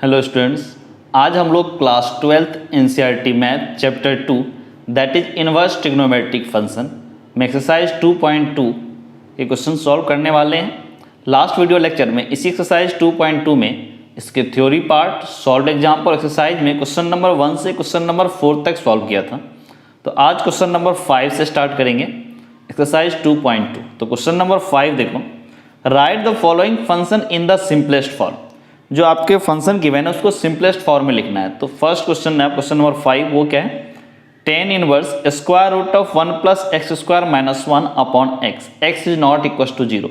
Hello students, आज हम लोग class 12th NCERT math chapter 2 that is inverse trigonometric function में एक्सरसाइज 2.2 के क्वेश्चन सॉल्व करने वाले हैं। लास्ट वीडियो लेक्चर में इसी एक्सरसाइज 2.2 में इसके theory part, solve example exercise में क्वेश्चन नंबर 1 से क्वेश्चन नंबर 4 तक सॉल्व किया था। तो आज क्वेश्चन नंबर 5 से स्टार्ट करेंगे एक्सरसाइज 2.2। तो क्वेश्चन नंबर 5 देखो, right the following function in the simplest form. जो आपके फंक्शन गिवन है उसको सिंपलेस्ट फॉर्म में लिखना है। तो फर्स्ट क्वेश्चन है क्वेश्चन नंबर 5, वो क्या है, tan inverse square root of 1 plus x square minus 1 upon x, x is not equal to 0।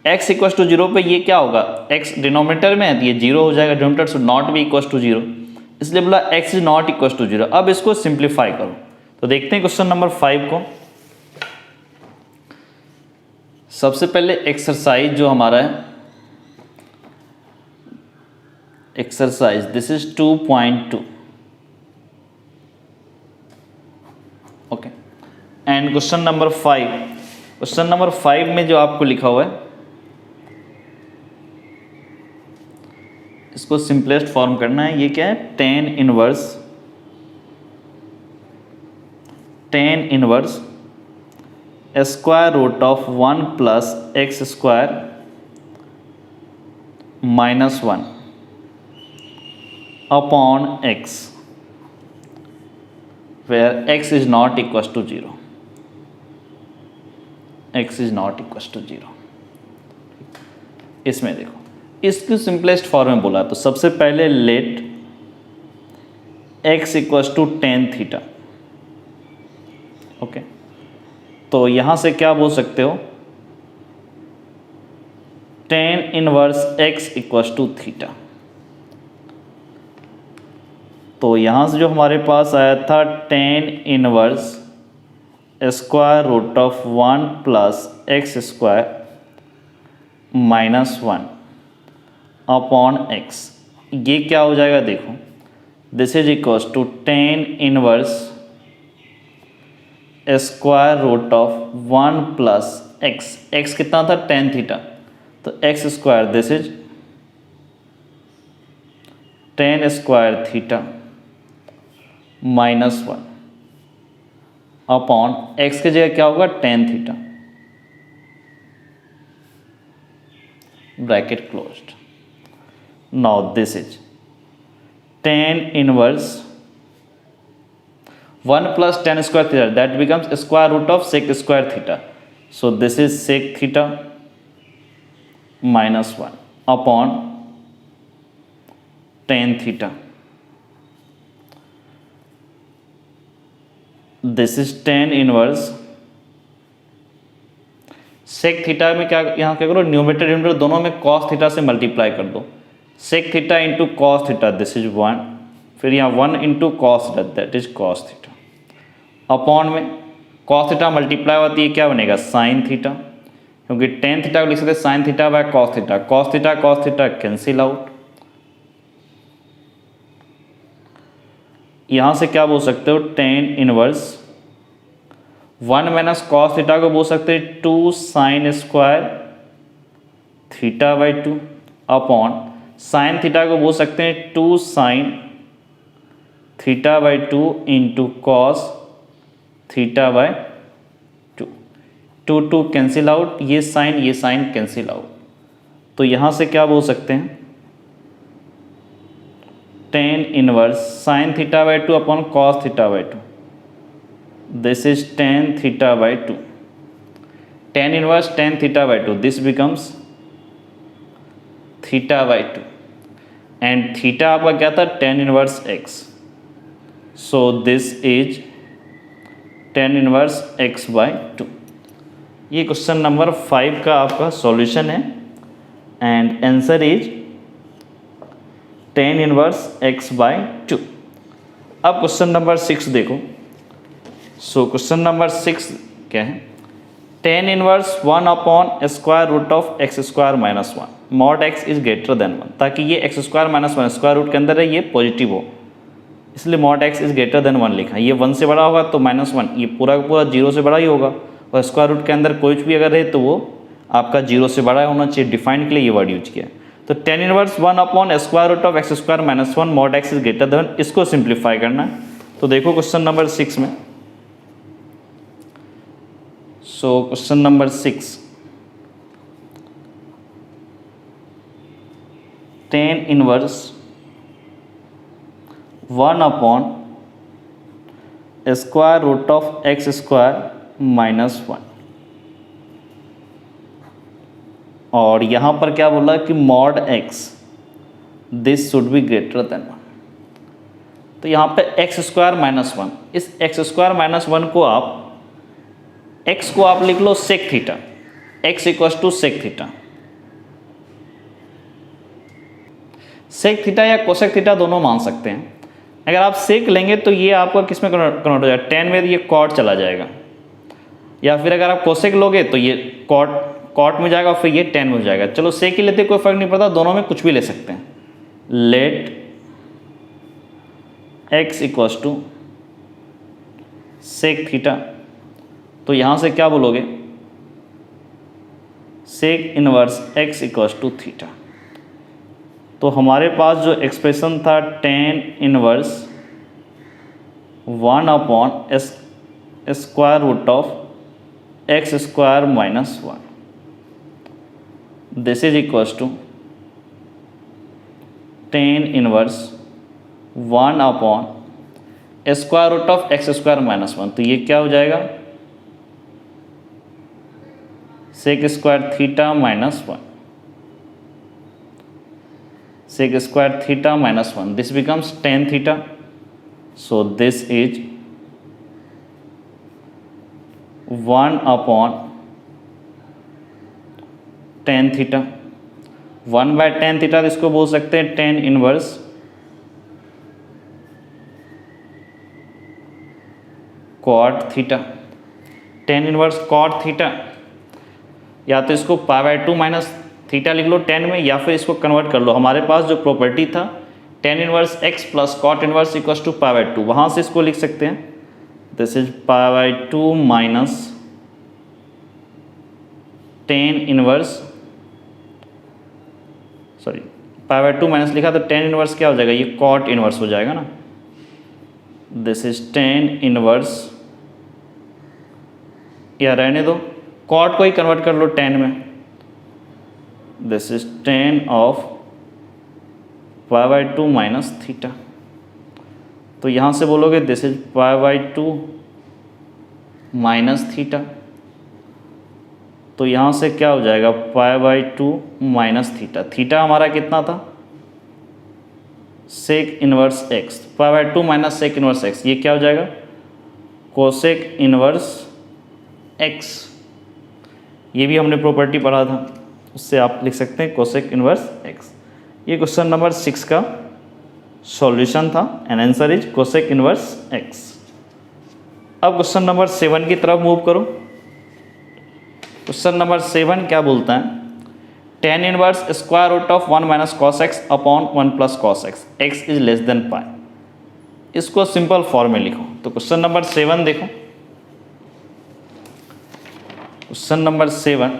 X equal to 0 पे ये क्या होगा, एक्स डिनोमिनेटर में है तो ये 0 हो जाएगा, denominator should not be equal to 0, इसलिए बोला x is not equal to 0। अब इसको सिंप्लीफाई करो। तो देखते हैं क्वेश्चन नंबर 5 को। सबसे पहले एक्सरसाइज जो हमारा है, exercise this is 2.2 okay. And question number 5, question number 5 में जो आपको लिखा हुआ है इसको सिंपलेस्ट फॉर्म करना है। ये क्या है, tan inverse square root of 1 plus x square minus 1 upon x where x is not equals to 0, x is not equals to 0। इसमें देखो, इसको सिंपलेस्ट फॉर्म में बोला तो सबसे पहले let x equals to tan theta. Okay, तो यहां से क्या बोल सकते हो, tan inverse x equals to theta. तो यहाँ से जो हमारे पास आया था tan inverse square root of 1 plus x square minus 1 upon x, ये क्या हो जाएगा देखो, this is equals to tan inverse square root of 1 plus x, x कितना था tan थीटा, तो x square this is tan square theta minus 1 upon x की जगह क्या होगा, tan theta, bracket closed. Now this is tan inverse 1 plus tan square theta, that becomes square root of sec square theta, so this is sec theta minus 1 upon tan theta, this is tan inverse sec theta में क्या, यहाँ क्या करो, numerator denominator दोनों में cos theta से multiply कर दो, sec theta into cos theta this is 1, फिर यहाँ 1 into cos theta that is cos theta, upon में cos थीटा मल्टीप्लाई होती है क्या बनेगा, sin थीटा, क्योंकि tan थीटा को लिख सकते sin theta by cos theta, cos theta cancel out. यहाँ से क्या बोल सकते हो, tan inverse 1 minus cos theta को बोल सकते हैं 2 sine square theta by 2 upon sine theta को बोल सकते हैं 2 sine theta by 2 into cos theta by 2, 2 cancel out, ये साइन कैंसिल आउट। तो यहाँ से क्या बोल सकते हैं, tan inverse sine theta by 2 upon cos theta by 2, this is tan theta by 2, tan inverse tan theta by 2, this becomes theta by 2, and theta आपका क्या था, tan inverse x, so this is tan inverse x by 2। ये question number 5 का आपका solution है and answer is tan inverse x by 2। अब question number 6 देखो। सो question number 6 क्या है, tan inverse 1 upon square root of x square minus 1 mod x is greater than 1, ताकि ये x square minus 1 square root के अंदर है, ये पॉजिटिव हो, इसलिए mod x is greater than 1 लिखा है। ये 1 से बड़ा होगा तो माइनस 1, ये पूरा का पूरा 0 से बड़ा ही होगा, और स्क्वायर रूट के अंदर कोई भी अगर है तो वो आपका 0 से बड़ा होना चाहिए, डिफाइन के लिए ये वर्ड यूज किया है। तो tan inverse 1 upon square root of x square minus 1 mod x is greater than, इसको सिंप्लीफाई करना है। तो देखो क्वेश्चन नंबर 6 में, so question number 6, tan inverse 1 upon square root of x square minus 1, और यहां पर क्या बोला कि mod x this should be greater than 1। तो यहां पे एक्स स्क्वायर माइनस 1, इस एक्स स्क्वायर माइनस 1 को आप, एक्स को आप लिख लो sec theta, X equals to sec theta, sec theta या कोसेक थीटा दोनों मान सकते हैं। अगर आप सेक लेंगे तो ये आपका किस में कन्वर्ट हो जाएगा, टेन में, ये कॉट चला जाएगा, या फिर अगर आप कोसेक लोगे तो ये कॉट में जाएगा और फिर ये टेन में हो जाएगा। चलो सेक ही लेते कोई फर्क नहीं पड़ता, दोनों में कुछ भी ले सकते हैं। Let x equals to sec theta, तो यहां से क्या बोलोगे, sec inverse x equals to theta. तो हमारे पास जो एक्सप्रेशन था tan inverse 1 upon square root of x square minus 1, this is equals to tan inverse 1 upon square root of x square minus 1। तो ये क्या हो जाएगा, sec square theta minus 1, sec square theta minus 1, this becomes tan theta, so this is 1 upon tan theta, 1 by tan theta, इसको बोल सकते हैं tan inverse cot theta, tan inverse cot theta, या तो इसको पाई बाय 2 माइनस थीटा लिख लो tan में, या फिर इसको कन्वर्ट कर लो। हमारे पास जो प्रॉपर्टी था tan inverse x plus cot inverse equals to pi by 2, वहाँ से इसको लिख सकते हैं, this is pi by 2 minus tan inverse, sorry pi by 2 minus लिखा तो टेन इनवर्स क्या हो जाएगा, ये कॉट इनवर्स हो जाएगा ना, दिस इज टेन इनवर्स, या रहने दो, कॉट को ही कन्वर्ट कर लो टेन में, this is tan of pi by 2 minus theta. तो यहाँ से बोलोगे this is pi by 2 minus theta, तो यहाँ से क्या हो जाएगा, pi by 2 minus theta, theta हमारा कितना था, sec inverse x, pi by 2 minus sec inverse x, ये क्या हो जाएगा, कोसेक इनवर्स एक्स, ये भी हमने प्रॉपर्टी पढ़ा था, उससे आप लिख सकते हैं कोसेक इनवर्स एक्स। ये क्वेश्चन नंबर 6 का सॉल्यूशन था, and answer is cosec inverse x. अब क्वेश्चन नंबर 7 की तरफ मूव करो। क्वेश्चन नंबर 7 क्या बोलता है, tan inverse square root of 1 minus cos x upon 1 plus cos X, x is less than pi, इसको सिंपल फॉर्म में लिखो। तो क्वेश्चन नंबर 7 देखो, question number 7,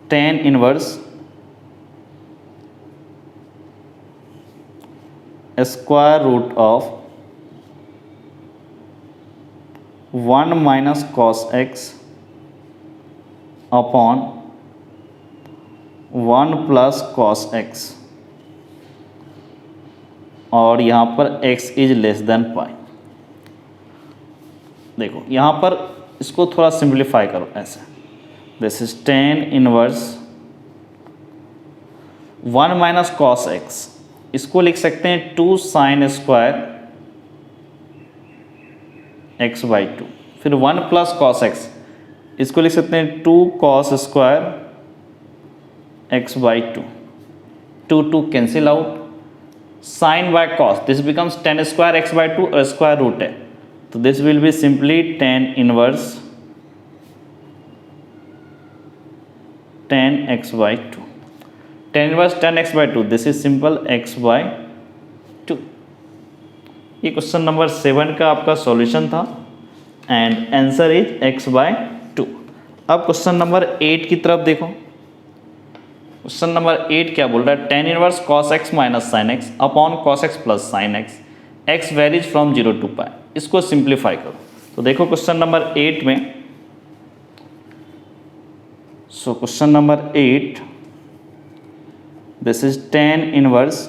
tan inverse square root of 1 minus cos x upon 1 plus cos x, और यहाँ पर x is less than pi. देखो यहाँ पर इसको थोड़ा सिंप्लीफाई करो ऐसे, this is tan inverse 1 minus cos x, इसको लिख सकते हैं 2 साइन स्क्वायर एक्स बाई 2, फिर 1 प्लस कॉस एक्स, इसको लिख सकते हैं 2 cos square x by 2, 2 2 cancel out, sine by cos, this becomes tan square x by 2 और स्क्वायर रूट है, तो this will be simply tan inverse tan x by 2, tan inverse tan x by 2, this is simple x by 2। ये question number 7 का आपका solution था, and answer is x by 2। अब question number 8 की तरफ देखो। क्वेश्चन नंबर 8 क्या बोल रहा है, tan inverse cos x minus sine x upon cos x plus sine x, x varies from 0 to पाई। इसको सिंप्लीफाई करो। तो देखो क्वेश्चन नंबर 8 में, so question number 8, this is tan inverse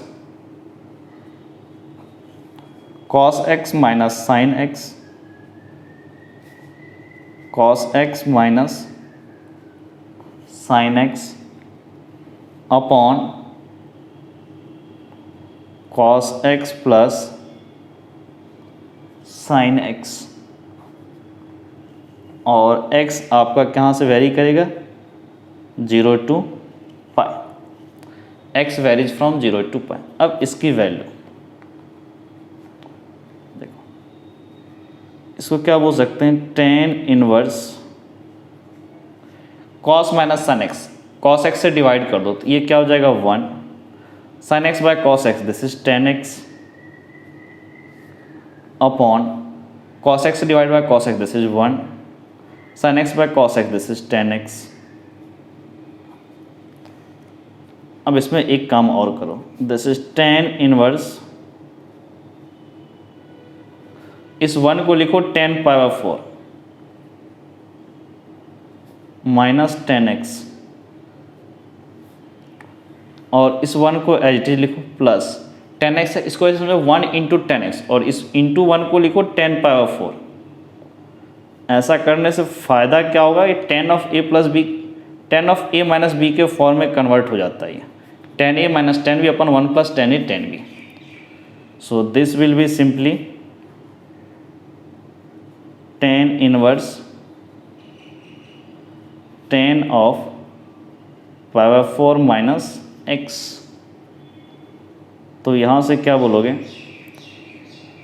cos x minus sine x, cos x minus sine x upon cos x plus sign x, और x आपका कहाँ से very करेगा, 0 to pi. x varies from 0 to पाई। अब इसकी value देखो, इसको क्या बोल सकते हैं, tan inverse cos minus sine x, cos x से डिवाइड कर दो तो ये क्या हो जाएगा 1, sine x by cos x, this is tan x upon cos x से divide by cos x, this is 1, sin x by cos x, this is tan x। अब इसमें एक काम और करो, दिस इज tan इनवर्स, इस 1 को लिखो tan power 4 minus tan x, और इस 1 को एज इट इज लिखो प्लस tan x है, इसको ऐसे समझो 1 इंटू tan x, और इस इंटू 1 को लिखो tan पावर 4। ऐसा करने से फ़ायदा क्या होगा, ये tan of a plus b, tan of a minus b के फॉर्म में कन्वर्ट हो जाता है, tan a minus tan b upon 1 plus tan a tan b। So this will be simply tan inverse tan of power 4 minus x। तो यहाँ से क्या बोलोगे,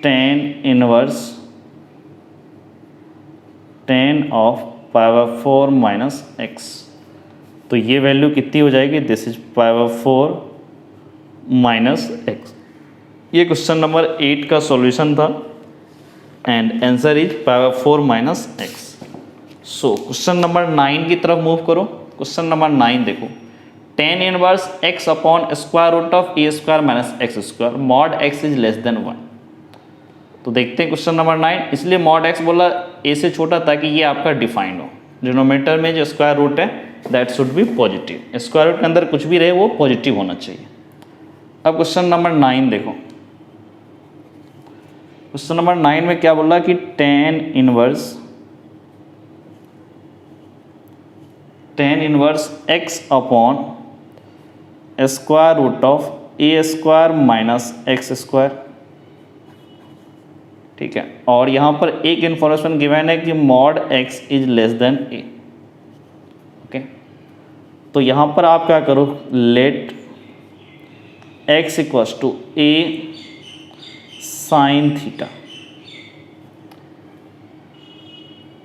tan inverse tan of power 4 minus x। तो ये वैल्यू कितनी हो जाएगी, this is power 4 minus x। ये क्वेश्चन नंबर 8 का सॉल्यूशन था and answer is power 4 minus x। So question number 9 की तरफ मूव करो। क्वेश्चन नंबर 9 देखो, tan inverse x upon square root of A square minus x square mod x is less than 1। तो देखते हैं question number 9, इसलिए mod x बोला a से छोटा ताकि ये आपका डिफाइंड हो। डिनोमिनेटर में जो स्क्वायर रूट है that should be positive, square root के अंदर कुछ भी रहे वो पॉजिटिव होना चाहिए। अब क्वेश्चन नंबर 9 देखो, क्वेश्चन नंबर 9 में क्या बोला कि tan inverse x upon square root of A square minus x square. ठीक है, और यहाँ पर एक इंफॉर्मेशन गिवन है कि mod x is less than a। Okay, तो यहाँ पर आप क्या करो, let x equals to a sine theta.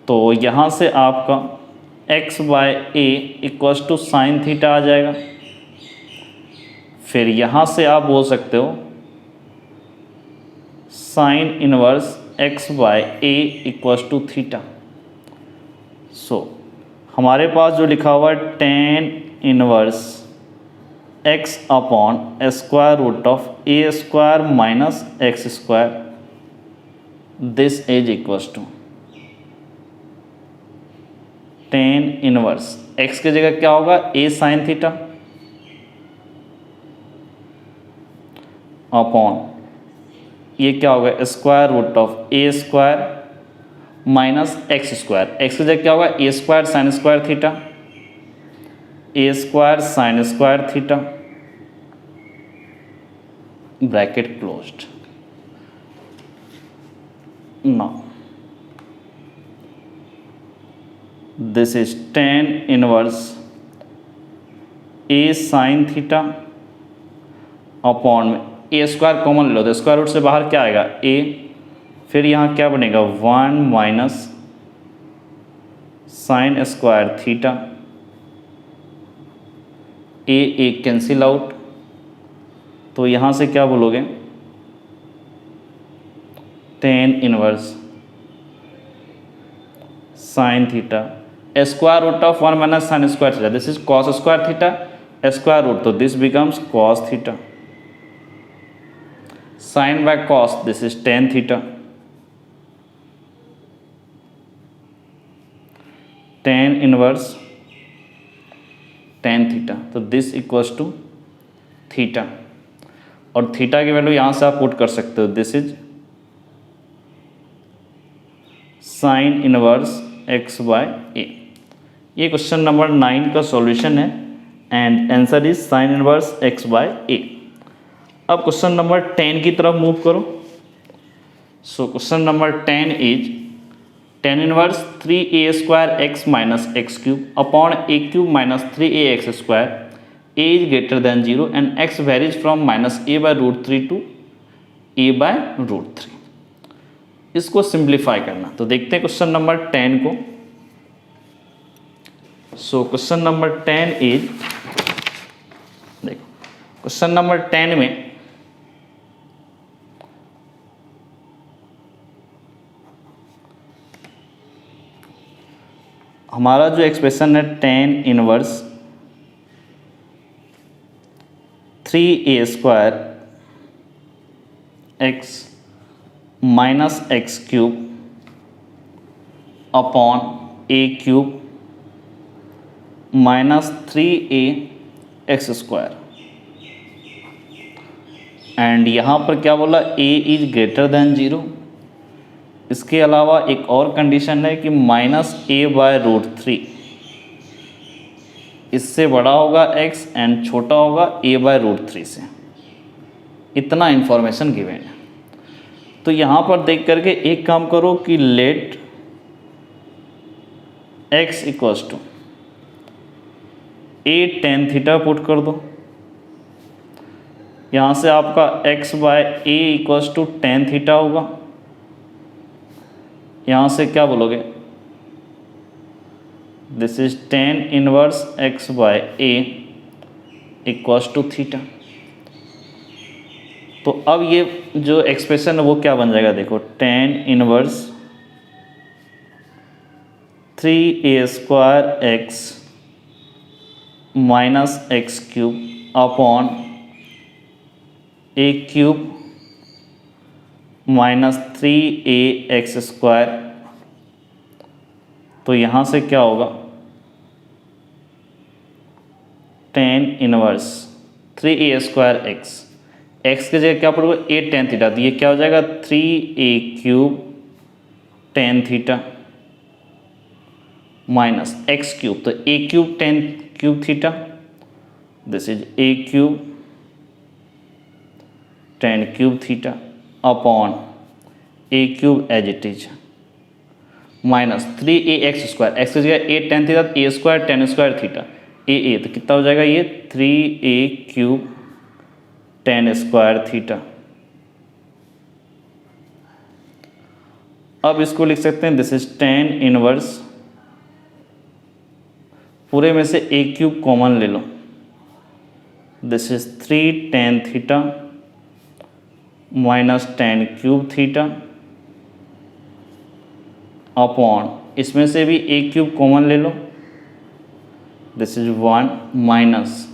तो यहाँ से आपका x by a equals to sine theta आ जाएगा। फिर यहाँ से आप बोल सकते हो sine inverse x by a equals to theta. So हमारे पास जो लिखा हुआ है tan inverse x upon square root of A square minus x square, this is equals to tan inverse x की जगह क्या होगा, a साइन थीटा अपॉन ये क्या होगा, square root of A square minus x square. X की जगह क्या होगा, a square sine square theta, a square sine square theta, bracket closed. Now this is tan inverse a sine theta upon में a square common ले लो तो square root से बाहर क्या आएगा, ए, फिर यहाँ क्या बनेगा 1 minus sine square theta, a cancel out. तो यहाँ से क्या बोलोगे, tan inverse sine theta square root of 1 minus sine square theta, this is cos square theta square root, तो this becomes cos theta, sine by cos this is tan theta, tan inverse tan theta, तो this equals to theta, और theta की value यहाँ से आप put कर सकते हो, this is sine inverse x by a. ये क्वेश्चन नंबर 9 का सॉल्यूशन है and answer is sine inverse x by a. अब क्वेश्चन नंबर 10 की तरफ मूव करो। So question number 10 is tan inverse 3a square x minus x cube upon a cube minus 3a x square, a is greater than 0 and x varies from minus a by root 3 to a by root 3। इसको simplify करना, तो देखते हैं question number 10 को। So question number 10 is, देखो question number 10 में हमारा जो एक्सप्रेशन है tan inverse 3a square x minus x cube upon a cube minus 3a x square, and यहाँ पर क्या बोला, a इज ग्रेटर देन 0। इसके अलावा एक और कंडीशन है कि माइनस a बाय रूट 3 इससे बड़ा होगा x एंड छोटा होगा a बाय रूट 3 से। इतना इंफॉर्मेशन गिवन है। तो यहाँ पर देख करके एक काम करो कि let x equals to a tan theta put कर दो। यहाँ से आपका x by a equals to tan theta होगा। यहाँ से क्या बोलोगे, this is tan inverse x by a equals to theta. तो अब ये जो एक्सप्रेशन है वो क्या बन जाएगा, देखो tan inverse 3a square x minus x cube upon a cube minus 3a x square. तो यहाँ से क्या होगा, tan inverse 3a square x, x की जगह क्या पड़ेगा a टेन थीटा, तो ये क्या हो जाएगा 3a cube tan theta minus x cube, तो a cube tan cube theta, this is a cube tan cube theta upon a cube as it is minus 3a x square, x की जगह a tan theta, a square tan square theta a, तो कितना हो जाएगा ये 3a cube ten square theta. अब इसको लिख सकते हैं, दिस इज टेन इनवर्स, पूरे में से a क्यूब कॉमन ले लो, this is 3 tan theta minus tan cube theta upon, इसमें से भी a क्यूब कॉमन ले लो, this is 1 minus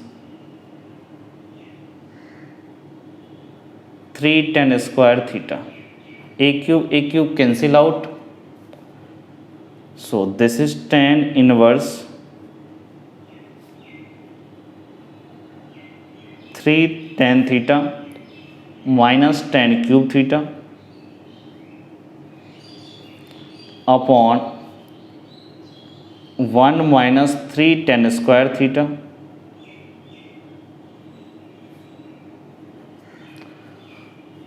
3 tan square theta, a cube cancel out, so this is tan inverse 3 tan theta minus tan cube theta upon 1 minus 3 tan square theta.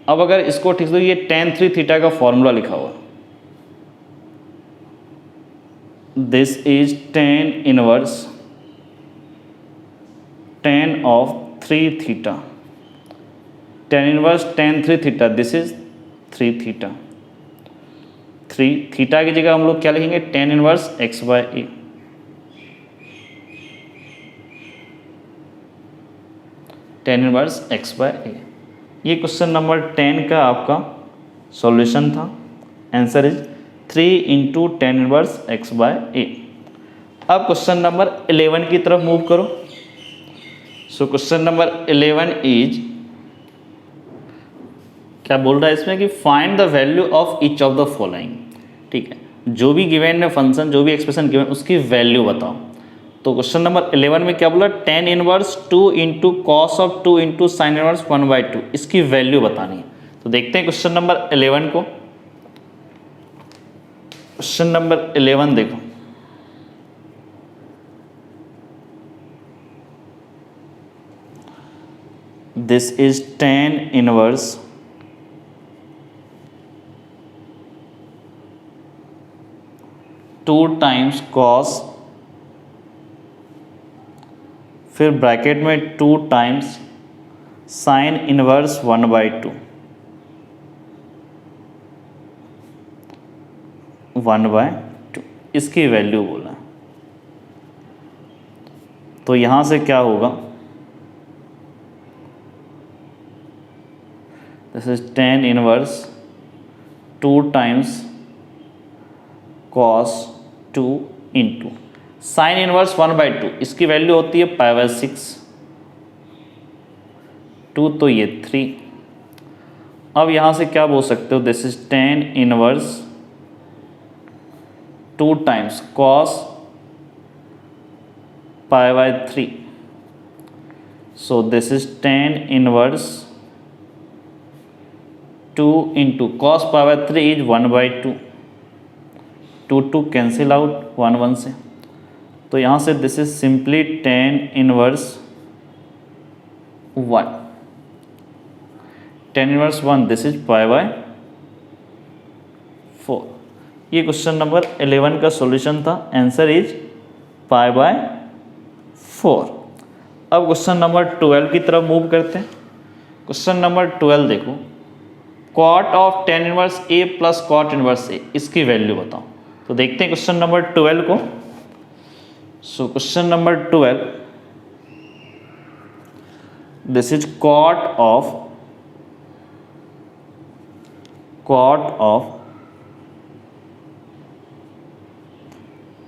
अब अगर इसको ठीक से, ये टेन 3 थीटा का formula लिखा हुआ, this is tan inverse tan of 3 theta, tan inverse tan 3 theta, this is 3 theta, 3 theta की जगह हम लोग क्या लिखेंगे, tan inverse x by a. Tan inverse x by a, ये क्वेश्चन नंबर 10 का आपका सॉल्यूशन था। Answer is 3 into tan inverse x by a. अब क्वेश्चन नंबर 11 की तरफ मूव करो। सो क्वेश्चन नंबर 11 इज, क्या बोल रहा है इसमें कि find the value of each of the following. ठीक है, जो भी गिवन है फंक्शन, जो भी एक्सप्रेशन गिवन, उसकी वैल्यू बताओ। तो क्वेश्चन नंबर 11 में क्या बोला, tan inverse 2 into cos of 2 into sine inverse 1/2, इसकी वैल्यू बतानी है। तो देखते हैं क्वेश्चन नंबर 11 को। क्वेश्चन नंबर 11 देखो, this is tan inverse 2 times cos, फिर ब्रैकेट में 2 टाइम्स साइन इनवर्स 1/2, 1/2 इसकी वैल्यू बोला। तो यहां से क्या होगा, this is tan inverse 2 times cos 2 into sine inverse 1/2, इसकी वैल्यू होती है π/6, 2 तो ये 3। अब यहां से क्या बोल सकते हो, this is tan inverse 2 times cos π/3, so this is tan inverse 2 into cos π/3 is 1/2, 2 cancel out 1 1 से। तो यहाँ से this is simply tan inverse 1, tan inverse 1, this is π/4। ये क्वेश्चन नंबर 11 का सॉल्यूशन था। Answer is π/4। अब क्वेश्चन नंबर 12 की तरफ मूव करते हैं। क्वेश्चन नंबर 12 देखो, cot of tan inverse a plus cot inverse a, इसकी वैल्यू बताओ। तो देखते हैं क्वेश्चन नंबर 12 को। So question number 12, this is cot of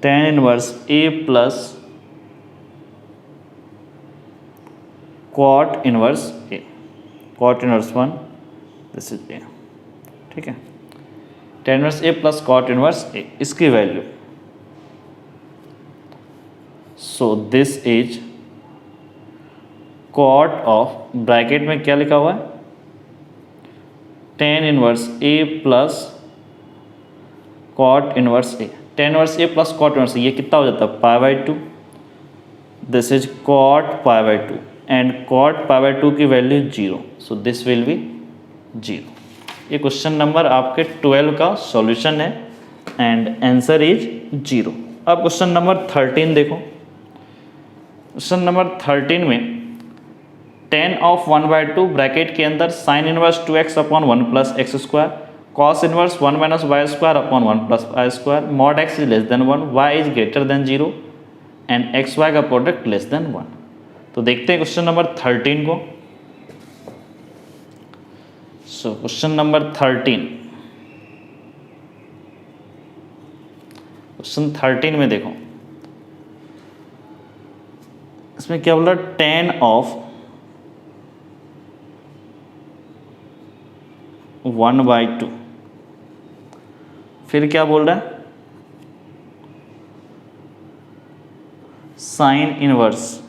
tan inverse a plus cot inverse a, cot inverse 1, this is a। ठीक है, tan inverse a plus cot inverse a, इसकी value. So this is cot of, bracket में क्या लिखा हुआ है, tan inverse a plus cot inverse a। tan inverse a plus cot inverse a, ये कितना हो जाता है, π/2। This is cot π/2 and cot π/2 की value 0, so this will be 0। ये क्वेश्चन नंबर आपके 12 का सॉल्यूशन है एंड आंसर इज 0। अब क्वेश्चन नंबर 13 देखो। क्वेश्चन नंबर 13 में tan ऑफ 1/2 ब्रैकेट के अंदर sine inverse 2x upon 1 plus x square, cos inverse 1 minus y square upon 1 plus y square, mod x is less than 1, y is greater than 0 and x y का product less than 1। तो देखते हैं question number 13 को। So question number 13, question 13 में देखो, इसमें क्या बोला, tan ऑफ 1/2, फिर क्या बोल रहा है, sine inverse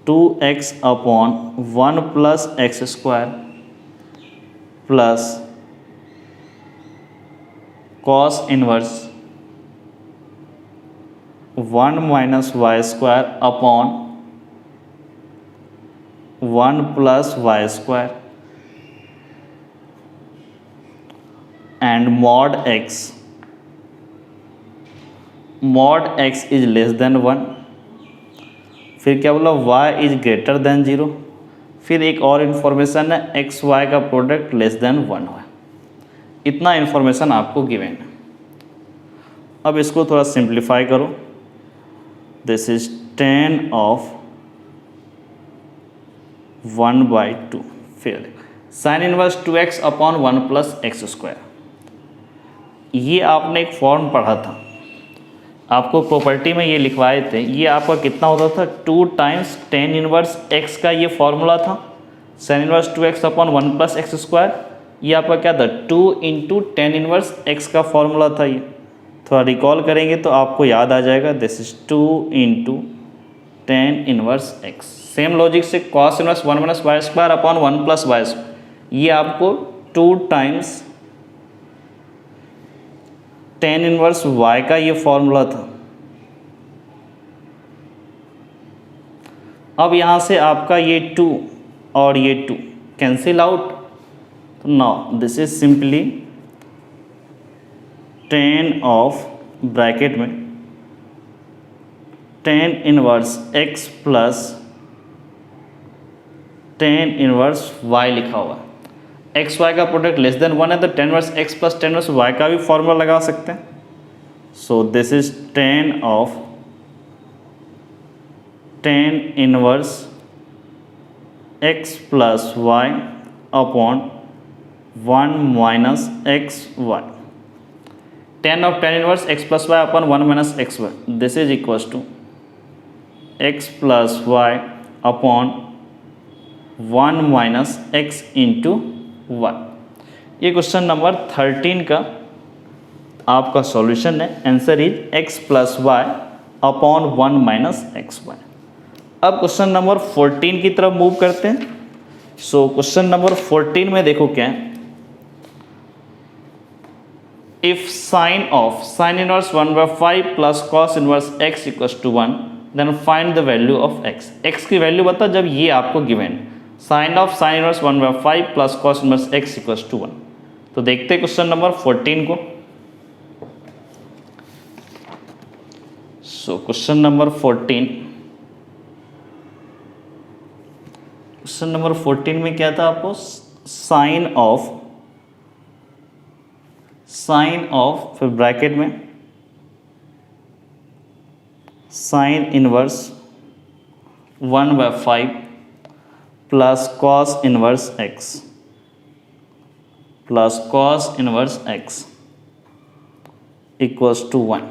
2x upon 1 plus x square plus cos inverse 1 minus y square upon 1 plus y square and mod x is less than 1। फिर क्या बोला, y इज ग्रेटर देन 0। फिर एक और इन्फॉर्मेशन है, एक्स वाई का प्रोडक्ट लेस देन 1 है। इतना इन्फॉर्मेशन आपको गिवन है। अब इसको थोड़ा सिंप्लीफाई करो। दिस इज tan ऑफ 1/2, फिर sign inverse 2x upon 1 plus x square. ये आपने एक फॉर्म पढ़ा था आपको प्रॉपर्टी में ये लिखवाए थे, ये आपका कितना होता था 2 टाइम्स टेन इनवर्स एक्स का ये फॉर्मूला था, sign inverse 2x upon 1 plus x square. ये आपका क्या था 2 इंटू टेन इनवर्स एक्स का फॉर्मूला था। ये थोड़ा रिकॉल करेंगे तो आपको याद आ जाएगा, this is 2 into tan inverse x. Same logic से cos inverse 1 minus y square upon 1 plus y square, ये आपको 2 टाइम्स टेन इनवर्स y का ये फॉर्मूला था। अब यहाँ से आपका ये 2 और ये 2 कैंसिल आउट, तो now this is simply tan of bracket में tan inverse x plus tan inverse y लिखा हुआ है। एक्स वाई का प्रोडक्ट लेस देन 1 है तो tan inverse x plus tan inverse y का भी फॉर्मूला लगा सकते हैं। So this is tan of tan inverse x plus y upon 1 minus x y. Tan of tan inverse x plus y upon 1 minus x y, this is equals to x plus y upon 1 minus x into 1। ये question number 13 का आपका solution है। Answer is x plus y upon 1 minus x y. अब question number 14 की तरफ move करते हैं। So question number 14 में देखो क्या है, if sine inverse 1/5 plus cos inverse x equals to 1 then find the value of x। x की वैल्यू बता जब ये आपको given sine inverse 1/5 plus cos inverse x equals to 1। तो देखते हैं क्वेश्चन नंबर 14 को। सो क्वेश्चन नंबर 14 में क्या था, आपको साइन ऑफ फिर ब्रैकेट में sine inverse 1/5 plus cos inverse x equals to 1।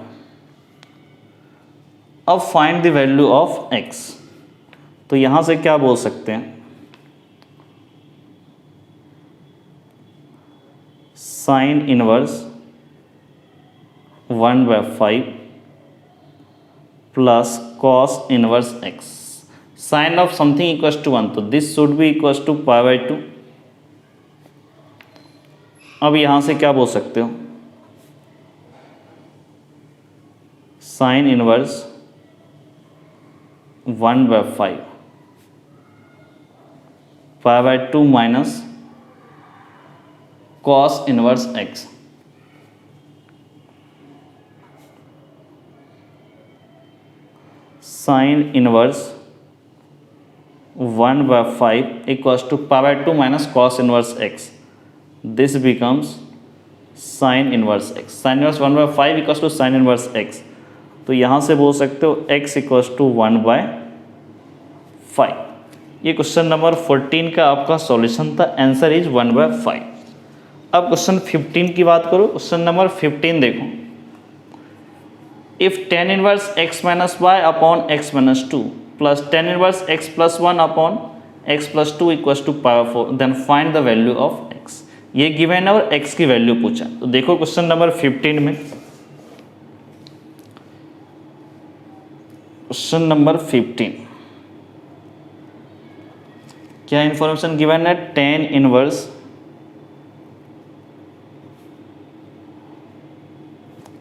अब find the value of x। तो यहां से क्या बोल सकते हैं, sine inverse 1/5 plus cos inverse x। Sine of something equals to 1, तो this should be equals to π/2। अब यहां से क्या बोल सकते हो, sine inverse 1/5 π/2 minus cos inverse x। Sine inverse 1/5 equals to π/2 minus cos inverse x, this becomes sine inverse x। Sine inverse 1/5 equals to sine inverse x, तो यहाँ से बोल सकते हो x इक्वल्स टू 1/5। ये क्वेश्चन नंबर 14 का आपका solution था। Answer is 1/5। अब क्वेश्चन 15 की बात करो। क्वेश्चन नंबर 15 देखो, if tan inverse x minus y upon x minus 2 plus tan inverse x plus 1 upon x plus 2 equals to π/4 then find the value of x। ये given है और x की value पूछा। तो देखो क्वेश्चन नंबर 15 में, question number 15 क्या information given है, tan inverse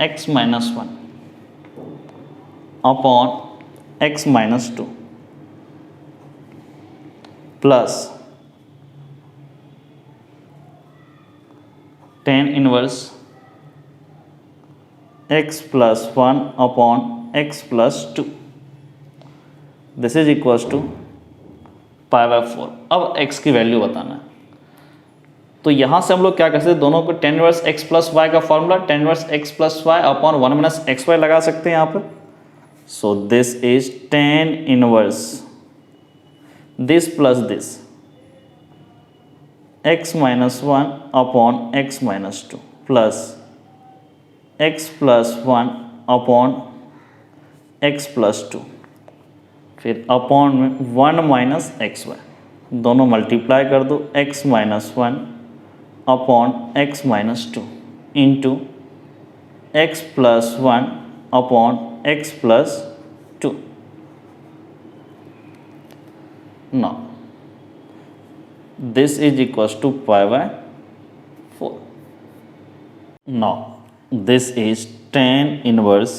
x minus 1 upon x minus 2 plus tan inverse x plus 1 upon x plus 2, this is equals to π/4। अब x की वैल्यू बताना है। तो यहाँ से हम लोग क्या कर सकते हैं, दोनों को tan inverse x plus y का formula tan inverse x plus y upon 1 minus x y लगा सकते हैं यहाँ पर। So this is tan inverse this plus this x minus 1 upon x minus 2 plus x plus 1 upon x plus 2, फिर upon में 1 minus x y, दोनों multiply कर दो, x minus 1 upon x minus 2 into x plus 1 upon x plus 2. Now this is equals to pi by 4. Now this is tan inverse.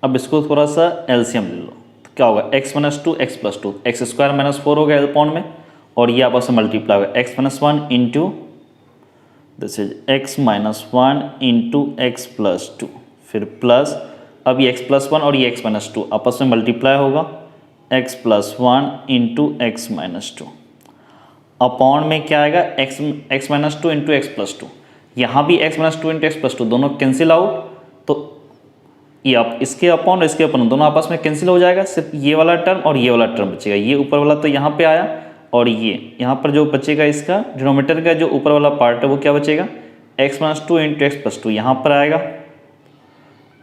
अब इसको थोड़ा सा LCM ले लो, तो क्या होगा x minus 2 x plus 2, x square minus 4 हो गया अपॉन में, और ये आपस में मल्टीप्लाई होगा x minus 1 into this is x minus 1 into x plus 2, फिर प्लस, अब ये x प्लस 1 और ये x माइनस 2 आपस में मल्टीप्लाई होगा, x plus 1 into x minus 2, upon में क्या आएगा x minus 2 into x plus 2, यहाँ भी x minus 2 into x plus 2 दोनों कैंसिल आउट, तो ये आप इसके अपॉन और इसके अपॉन दोनों आपस में कैंसिल हो जाएगा, सिर्फ ये वाला टर्म और ये वाला टर्म बचेगा, ये ऊपर वाला तो यहाँ पे आया, और ये यहाँ पर जो बचेगा इसका डिनोमिनेटर का जो ऊपर वाला पार्ट है वो क्या बचेगा, x minus 2 into x plus 2 यहाँ पर आएगा,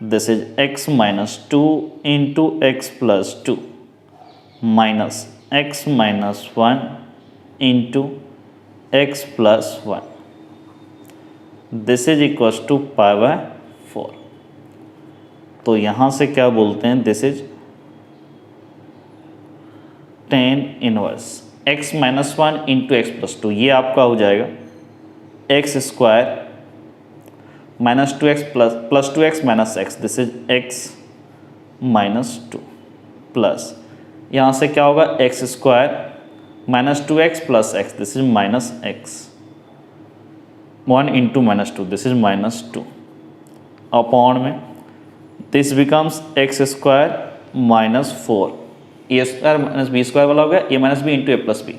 this is x minus 2 into x plus 2 minus x minus 1 into x plus 1, this is equals to pi by 4. तो यहाँ से क्या बोलते हैं, this is tan inverse x minus 1 into x plus 2, ये आपका हो जाएगा x square minus 2x plus 2x minus x, this is x minus 2 plus, यहाँ से क्या होगा x square minus 2x plus x, this is minus x 1 into minus 2, this is minus 2 upon में this becomes x square minus 4, a square minus b square वाला हो गया, a minus b into a plus b,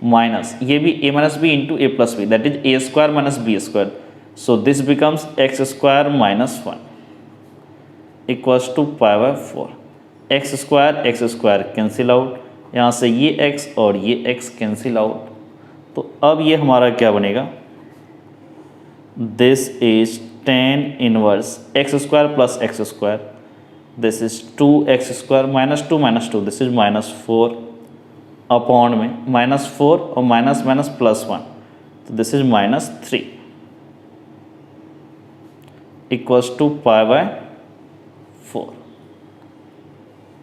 minus ये भी a minus b into a plus b, that is a square minus b square. So this becomes x square minus 1 equals to pi by 4. x square cancel out, यहाँ से ये x और ये x cancel out, तो अब ये हमारा क्या बनेगा, this is tan inverse x square plus x square, this is 2x square minus 2 this is minus 4 upon में माइनस 4 और माइनस माइनस प्लस 1, तो this is minus 3 equals to pi by 4.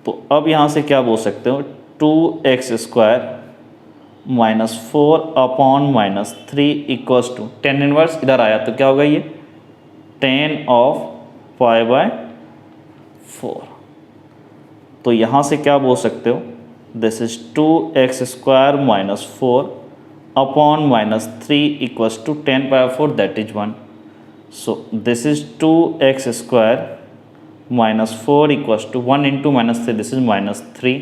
तो अब यहाँ से क्या बोल सकते हो, 2x square minus 4 upon minus 3 equals to tan inverse, इधर आया तो क्या होगा ये tan ऑफ पाई बाय 4. तो यहाँ से क्या बोल सकते हो, this is 2x square minus 4 upon minus 3 equals to tan pi by 4, that is 1. So this is 2x square minus 4 equals to 1 into minus 3, this is minus 3.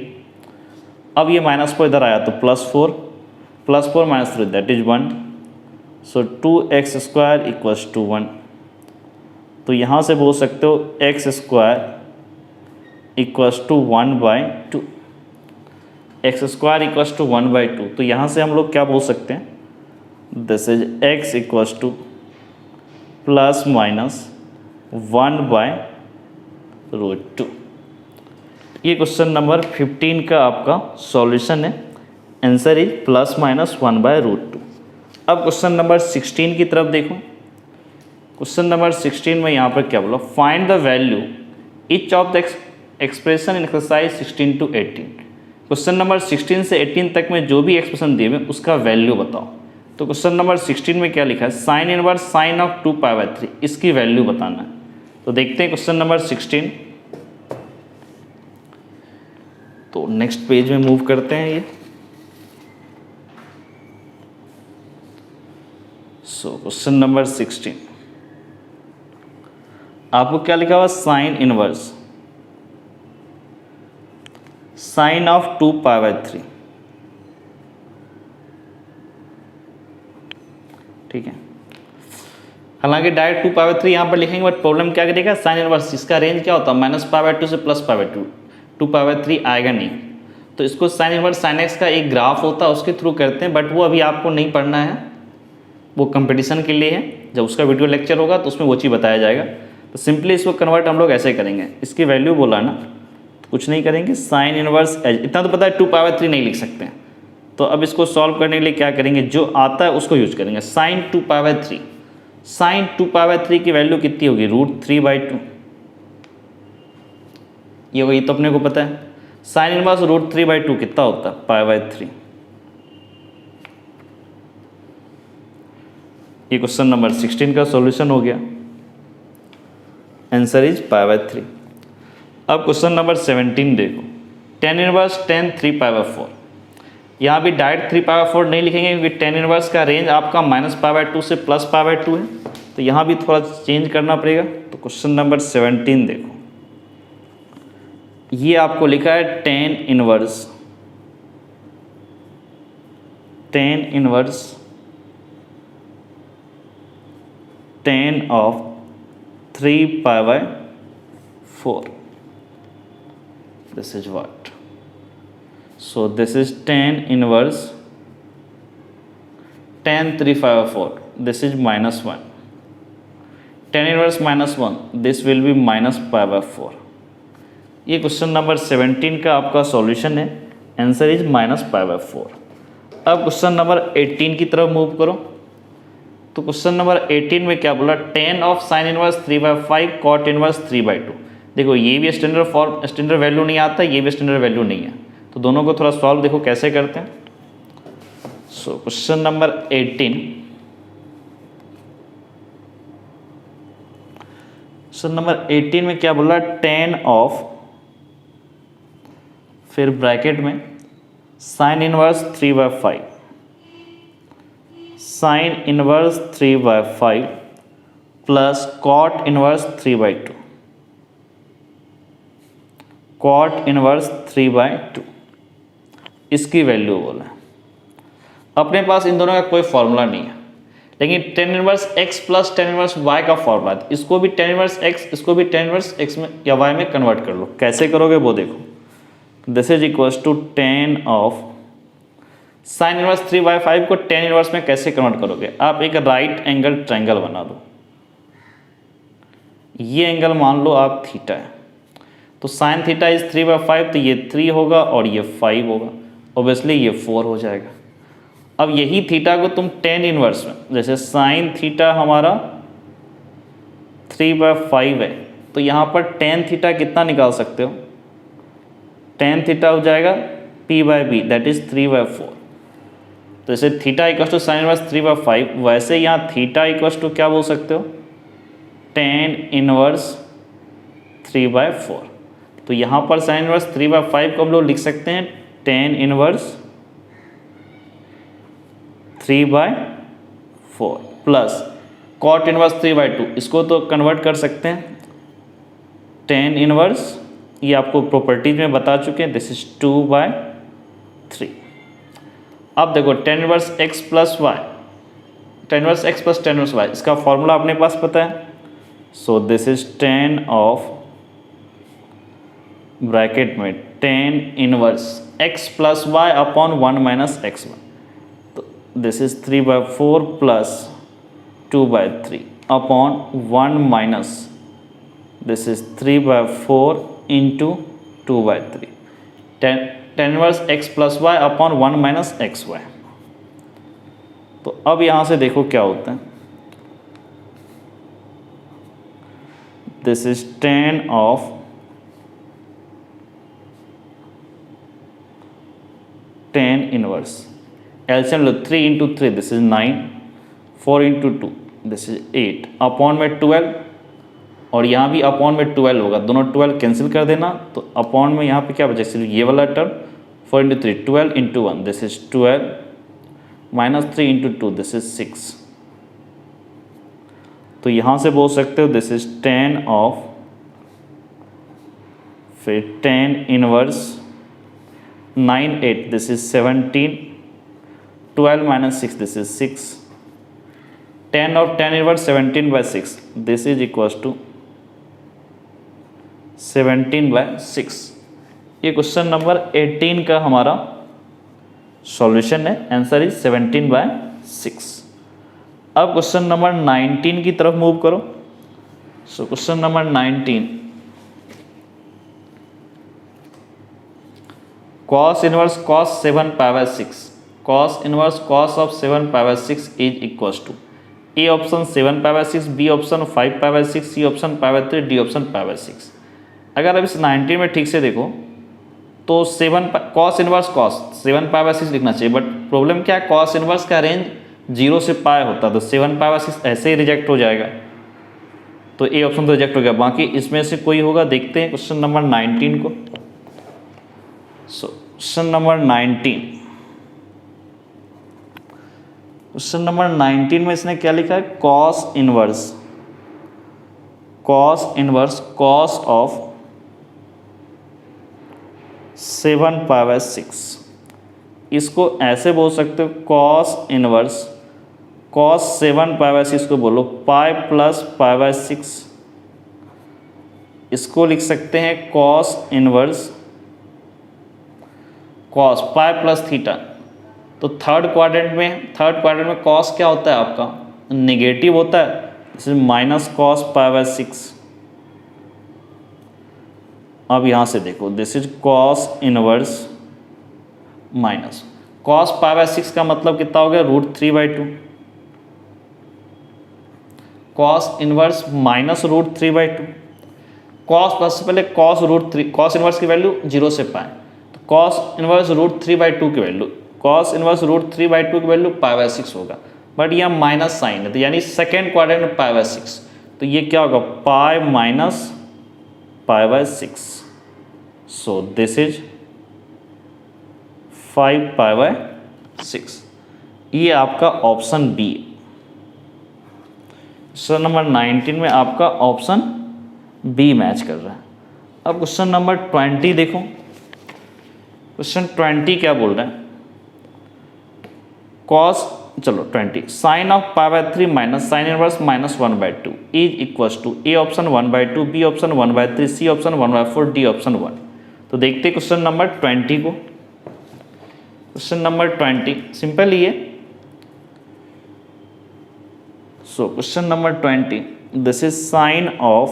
अब ये minus 4 इधर आया तो plus 4 minus 3 that is 1. So 2x square equals to 1. तो यहाँ से बोल सकते हो x square equals to 1 by 2, x square equals to 1 by 2. तो यहाँ से हम लोग क्या बोल सकते हैं, this is x equals to plus minus 1 by root 2. ये क्वेश्चन नंबर 15 का आपका सॉल्यूशन है, answer is plus minus 1 by root 2. अब क्वेश्चन नंबर 16 की तरफ देखो. क्वेश्चन नंबर 16 में यहाँ पर क्या बोला, find the value each of the expression in exercise 16 to 18. Question number 16 से 18 तक में जो भी एक्सप्रेशन दिए हुए उसका वैल्यू बताओ. तो क्वेश्चन नंबर 16 में क्या लिखा है, sine inverse sine of 2 pi by 3, इसकी वैल्यू बताना है. तो देखते हैं क्वेश्चन नंबर 16. तो नेक्स्ट पेज में मूव करते हैं ये. सो क्वेश्चन नंबर 16 आपको क्या लिखा हुआ, sine inverse sine of 2 pi by 3. ठीक है, हालांकि डायरेक्ट 2 पाई बाय 3 यहाँ पर लिखेंगे, बट प्रॉब्लम क्या करेगा, साइन इनवर्स इसका रेंज क्या होता है, माइनस पाई बाय 2 से plus pi by 2, 2 pi by 3 आएगा नहीं. तो इसको साइन इनवर्स साइन एक्स का एक ग्राफ होता है उसके थ्रू करते हैं, बट वो अभी आपको नहीं पढ़ना है, वो कंपटीशन के लिए है. जब उसका वीडियो लेक्चर होगा तो उसमें वो चीज़ बताया जाएगा. तो सिंपली इसको कन्वर्ट हम लोग ऐसे करेंगे, इसकी वैल्यू बोला ना, तो कुछ नहीं करेंगे, साइन इनवर्स एच, इतना तो पता है 2/3 नहीं लिख सकते हैं, तो अब इसको सॉल्व करने के लिए क्या करेंगे, जो आता है उसको यूज करेंगे। साइन 2/3, साइन 2/3 की वैल्यू कितनी होगी, √3/2, ये वही तो अपने को पता है। साइन इनवर्स √3/2 कितना होता है, π/3। ये क्वेश्चन नंबर 16 का सॉल्यूशन हो गया, आंसर इज π/3। अब क्वेश्चन नंबर 17 देखो, tan इनवर्स tan 3π/4। यहाँ भी डायरेक्ट 3π/4 नहीं लिखेंगे क्योंकि tan इनवर्स का रेंज आपका -π/2 से +π/2 है, तो यहाँ भी थोड़ा चेंज करना पड़ेगा। तो क्वेश्चन नंबर 17 देखो, ये आपको लिखा है tan inverse tan of 3π/4, this is what, so this is tan inverse tan 3/4, this is -1, tan inverse -1, this will be -π/4। ये क्वेश्चन नंबर 17 का आपका सॉल्यूशन है, आंसर इज -π/4। अब क्वेश्चन नंबर 18 की तरफ मूव करो। तो क्वेश्चन नंबर 18 में क्या बोला, tan of sine inverse 3/5 cot inverse 3/2। देखो ये भी स्टैंडर्ड वैल्यू नहीं आता, ये भी स्टैंडर्ड वैल्यू नहीं है, तो दोनों को थोड़ा सॉल्व देखो कैसे करते हैं। So question number 18, question number 18 में क्या बोला, tan ऑफ, फिर ब्रैकेट में sine inverse 3/5, sine inverse 3/5 plus cot inverse 3/2, cot inverse 3/2, इसकी वैल्यू बोला। अपने पास इन दोनों का कोई फॉर्मूला नहीं है, लेकिन tan inverse x plus tan inverse y का फॉर्मूला है, इसको भी tan इनवर्स x, इसको भी tan इनवर्स x में या y में कन्वर्ट कर लो। कैसे करोगे वो देखो, this is equals to tan of sine inverse 3/5 को tan इनवर्स में कैसे कन्वर्ट करोगे, आप एक राइट एंगल ट्रायंगल बना दो, ये एंगल मान लो आप थीटा है, तो साइन थीटा इज 3/5, तो ये 3 होगा और ये 5 होगा, ऑब्वियसली ये 4 हो जाएगा। अब यही थीटा को तुम tan इनवर्स में, जैसे साइन थीटा हमारा 3/5 है, तो यहाँ पर tan थीटा कितना निकाल सकते हो, tan थीटा हो जाएगा p/b, दैट इज 3/4। तो जैसे theta equals to sine inverse 3/5, वैसे यहाँ थीटा इक्वल्स टू क्या बोल सकते हो, tan इनवर्स 3/4। तो यहाँ पर साइन इनवर्स 3/5 को हम लोग लिख सकते हैं tan inverse 3/4 plus cot inverse 3/2, इसको तो कन्वर्ट कर सकते हैं tan इनवर्स, ये आपको प्रॉपर्टीज में बता चुके हैं, दिस इज 2/3। अब देखो tan inverse x plus y, tan inverse x plus tan inverse y, इसका फॉर्मूला अपने पास पता है। So this is tan of, bracket में tan inverse x plus y upon 1 minus x1, तो this is 3/4 plus 2/3 upon 1 minus, this is 3/4 into 2/3, tan inverse x plus y upon 1 minus x y. तो अब यहाँ से देखो क्या होता है, this is tan of tan inverse, LCM low 3 into 3, this is 9, 4 into 2, this is 8, upon में 12, और यहाँ भी अपॉन में 12 होगा, दोनों 12 कैंसिल कर देना, तो अपॉन में यहाँ पे क्या बचा, सिर्फ ये वाला term, 4 into 3, 12 into 1, this is 12, minus 3 into 2, this is 6। तो यहाँ से बोल सकते हो दिस इज tan ऑफ, फिर tan inverse 9 8, this is 17, 12 minus 6, this is 6, tan of tan inverse 17/6, this is equals to 17/6। ये क्वेश्चन नंबर 18 का हमारा सॉल्यूशन है, आंसर इज 17/6। अब क्वेश्चन नंबर 19 की तरफ मूव करो। So question number 19, cos inverse cos 7 power 6, cos inverse cos of 7 power 6 is equals to A option 7 power 6, B option 5 power 6, C option power 3, D option power 6। अगर अब इस 19 में ठीक से देखो तो 7 cos इनवर्स cos 7 पावर 6 लिखना चाहिए, बट प्रॉब्लम क्या है, cos इनवर्स का रेंज 0 से पाए होता, तो 7 पावर 6 ऐसे ही रिजेक्ट हो जाएगा, तो ए ऑप्शन तो रिजेक्ट हो गया। बाकी इसमें से कोई होगा, देखते हैं क्वेश्चन नंबर 19 को। So question number 19, question number 19 में इसने क्या लिखा है, cos inverse cos of 7 power 6, इसको ऐसे बोल सकते हो cos इनवर्स cos 7 पावर 6 को बोलो पाई प्लस पावर 6, इसको लिख सकते हैं cos inverse cos pi plus theta. तो थर्ड क्वाड्रेंट में cos क्या होता है आपका, नेगेटिव होता है, जैसे माइनस cos पावर 6। अब यहाँ से देखो, this is cos inverse minus cos power 6 का मतलब कितना हो गया, √3/2, cos inverse minus √3/2, cos plus से पहले cos इनवर्स की वैल्यू 0 से पाए, तो cos इनवर्स √3/2 की वैल्यू √3/2 की वैल्यू पावर 6 होगा, बट यह माइनस साइन है, तो यानी सेकेंड क्वाड्रेंट में पावर 6, तो ये क्या होगा, pi minus power 6। So this is 5 power 6, ये आपका ऑप्शन बी। क्वेश्चन नंबर 19 में आपका ऑप्शन बी मैच कर रहा है। अब क्वेश्चन नंबर 20 देखो, क्वेश्चन 20 क्या बोल रहे हैं, cos 20 sine of power 3 minus sine inverse -1/2 is equals to A option 1/2, B option 1/3, C option 1/4, D option 1। तो देखते क्वेश्चन नंबर 20 को। क्वेश्चन नंबर 20 सिंपल ही है। So question number 20, this is sine of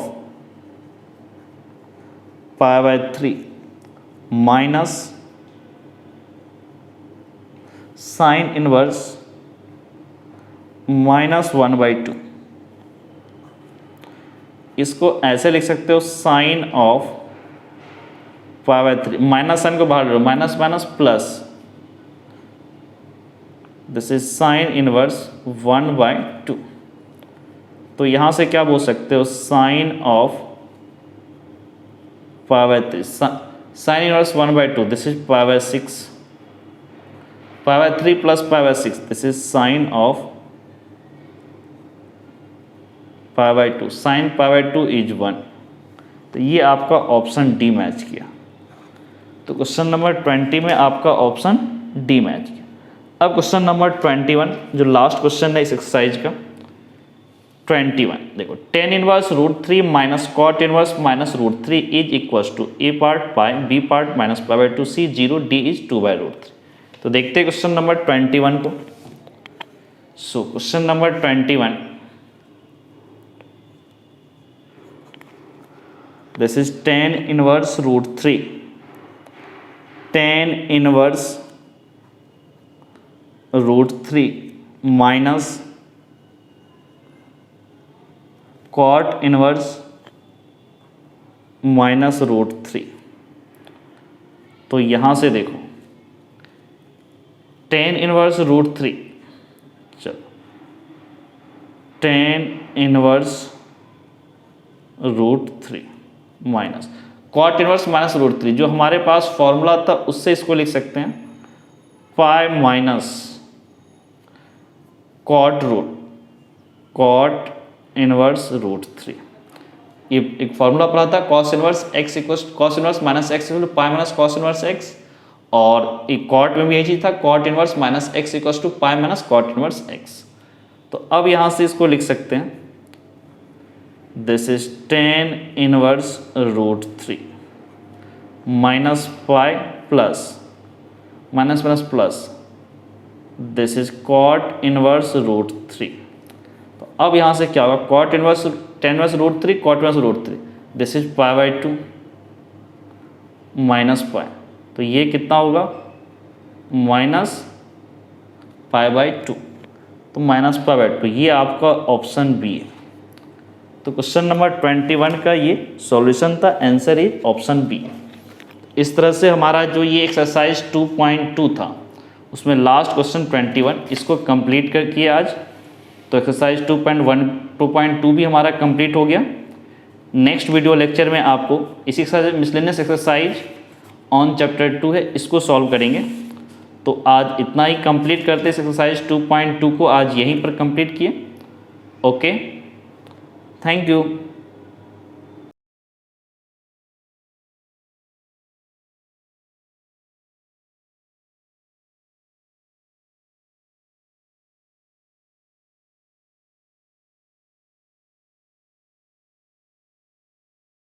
power 3 minus sine inverse -1/2, इसको ऐसे लिख सकते हो sine of power 3, minus sine को बाहर लो, minus minus plus, this is sine inverse 1/2। तो यहां से क्या बोल सकते हो, sine of power 3, sine inverse 1/2, this is power 6, power 3 plus power 6, this is sine of power 2, sine power 2 is 1। तो ये आपका ऑप्शन डी मैच किया। तो क्वेश्चन नंबर 20 में आपका ऑप्शन डी मैच किया। अब क्वेश्चन नंबर 21 जो लास्ट क्वेश्चन है इस एक्सरसाइज का, 21 देखो, tan inverse √3 minus cot inverse -√3 is equals to a part pi, b part -π/2, c 0, d is 2/√3। तो देखते हैं क्वेश्चन नंबर 21 को। So question number 21, this is tan inverse √3, tan inverse √3 minus cot inverse -√3। तो यहां से देखो, tan इनवर्स √3, चलो tan inverse √3 minus cot inverse -√3, जो हमारे पास फॉर्मूला था उससे इसको लिख सकते हैं पाई माइनस कॉट इनवर्स √3। ये एक फॉर्मूला पढ़ा था, cos inverse x equals cos inverse minus x equal pi minus cos inverse x, और एक कॉट में भी यही चीज था, cot inverse minus x equals to pi minus cot inverse x। तो अब यहां से इसको लिख सकते हैं, this is tan inverse √3 minus pi plus minus minus plus, this is cot inverse √3। तो अब यहां से क्या होगा, cot inverse tan inverse root 3 cot inverse root 3, this is π/2 minus pi, तो ये कितना होगा माइनस π/2, तो माइनस π/2, ये आपका ऑप्शन बी है। तो क्वेश्चन नंबर 21 का ये सॉल्यूशन था, आंसर इज ऑप्शन बी। इस तरह से हमारा जो ये एक्सरसाइज 2.2 था उसमें लास्ट क्वेश्चन 21 इसको कंप्लीट कर किया आज। तो एक्सरसाइज 2.2 भी हमारा कंप्लीट हो गया। नेक्स्ट वीडियो लेक्चर में आपको इसी exercise miscellaneous exercise on chapter 2 है, इसको सॉल्व करेंगे। तो आज इतना ही कंप्लीट करते इस एक्सरसाइज 2.2 को आज यहीं पर कंप्लीट किए। Okay, thank you.